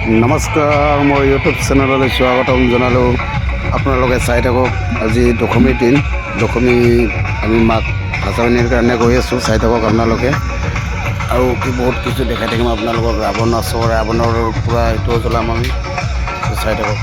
নমস্কাৰ, মই ইউটিউব চেনেললৈ স্বাগতম জনালোঁ। আপোনালোকে চাই থাকক। আজি দশমীৰ দিন। দশমী আমি মাক নাচনীৰ কাৰণে গৈ আছোঁ। চাই থাকক আপোনালোকে। আৰু বহুত কিছু দেখাই থাকিম আপোনালোকক। ৰাৱণ আছোঁ, ৰাৱণৰ পূৰা এইটোও জ্বলাম আমি। চাই থাকক।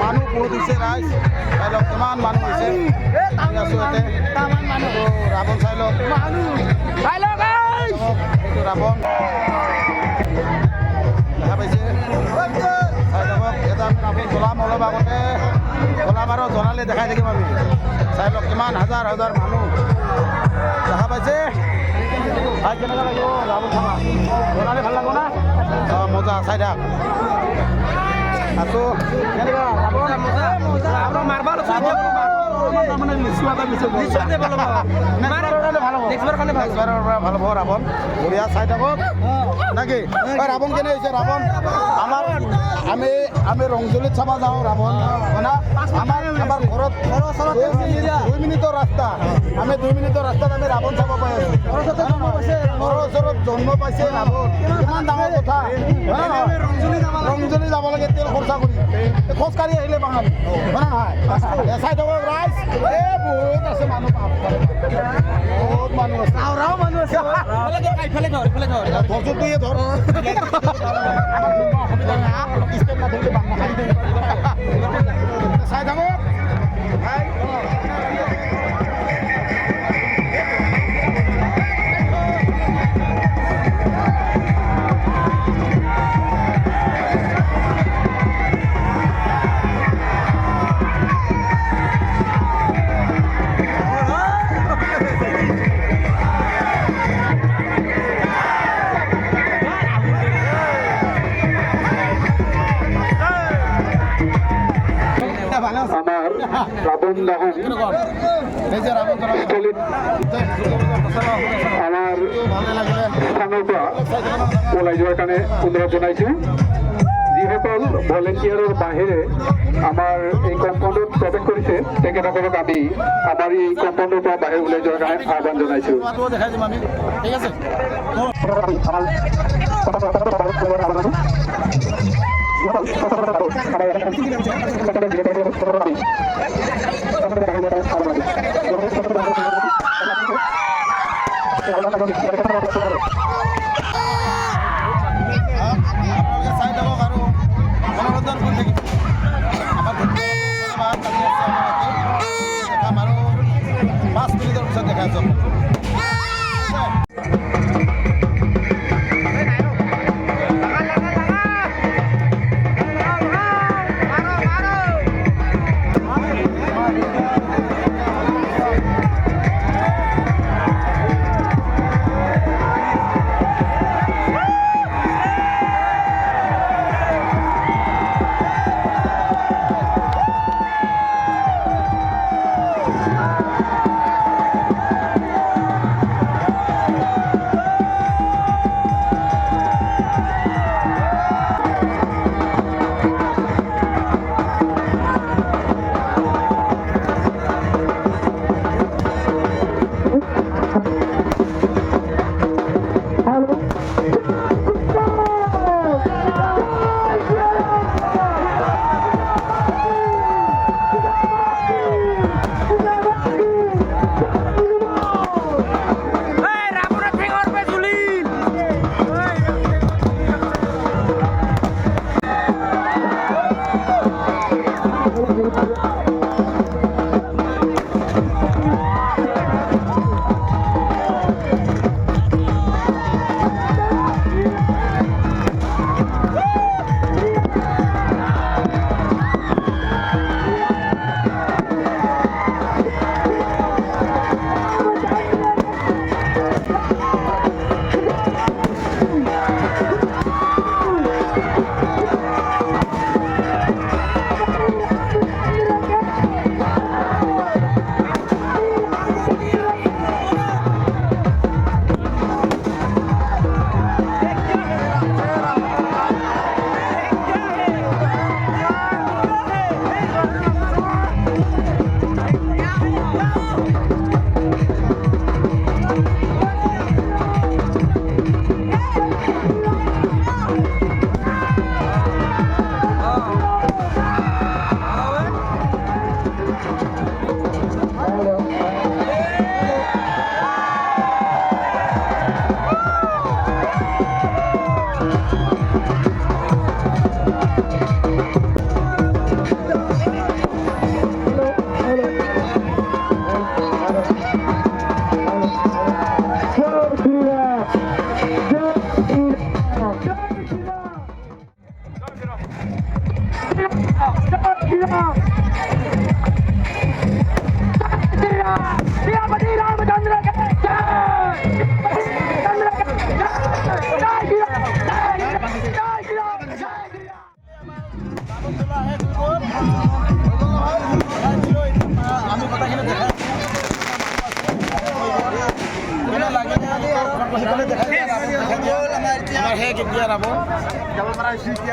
মানুহ বহুত হৈছে ৰাইজ চাই লওক কিমান মানুহ হৈছে ৰাৱণ চাই লওক এইটো ৰাৱণ দেখা পাইছে চাই থাকক এটা আমি জ্বলাম অলপ আগতে জ্বলাম আৰু জ্বলালে দেখাই থাকিম আমি চাই লওক কিমান হাজাৰ হাজাৰ মানুহ দেখা পাইছে চাই কেনেকুৱা লাগিব ৰাৱণ চাবা জ্বলালে ভাল লাগিব না মজা চাই থাক আছো কেনেকুৱা ৰাৱণ মাৰবা মানে লিচু এটা ভাল হ'ব ৰাৱণ বঢ়িয়া চাই থাকক নাকি ৰাৱণ কেনে হৈছে ৰাৱণ আমাৰ আমি ৰংজুলিত চাব যাওঁ ৰাৱণ আমাৰ ঘৰত 2 মিনিটৰ ৰাস্তা আমি 2 মিনিটৰ ৰাস্তাত আমি ৰাৱণ চাব পাই আছোঁ ঘৰৰ ওচৰত জন্ম পাইছে ৰাৱণ কিমান ডাঙৰ কথা ৰংজুলি যাব লাগে তেল খৰচা কৰি খোজকাঢ়ি আহিলে বাঙালি হয় নহয় চাই থাকক ৰাইজ বহুত আছে মানুহ বহুত মানুহ আছে আওৰাও মানুহ আছে ইফালে ঘৰ ধৰছো তুই ধৰ অসুবিধা নাই ষ্টেপ নাথাকিলে বাম নাখাই চাই থাকো আমাৰ ৰাবণ দহন এই যে ৰাবণ স্থলীত আমাৰ স্থানৰ পৰা ওলাই যোৱাৰ কাৰণে অনুৰোধ জনাইছোঁ যিসকল ভলেণ্টিয়াৰৰ বাহিৰে আমাৰ এই কম্পাউণ্ডত প্ৰৱেশ কৰিছে তেখেতসকলক আমি আমাৰ এই কম্পাউণ্ডৰ পৰা বাহিৰ ওলাই যোৱাৰ কাৰণে আহ্বান জনাইছোঁ দেখাই দিম আমি ঠিক আছে আপোনালোকে চাই থাকক আৰু মনোৰঞ্জন কৰি থাকিব আমাৰ দেখাম আৰু 5 মিনিটৰ পিছত দেখাই আছোঁ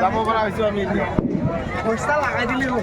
যাব পৰা হৈছোঁ আমি পইচা লগাই দিলোঁ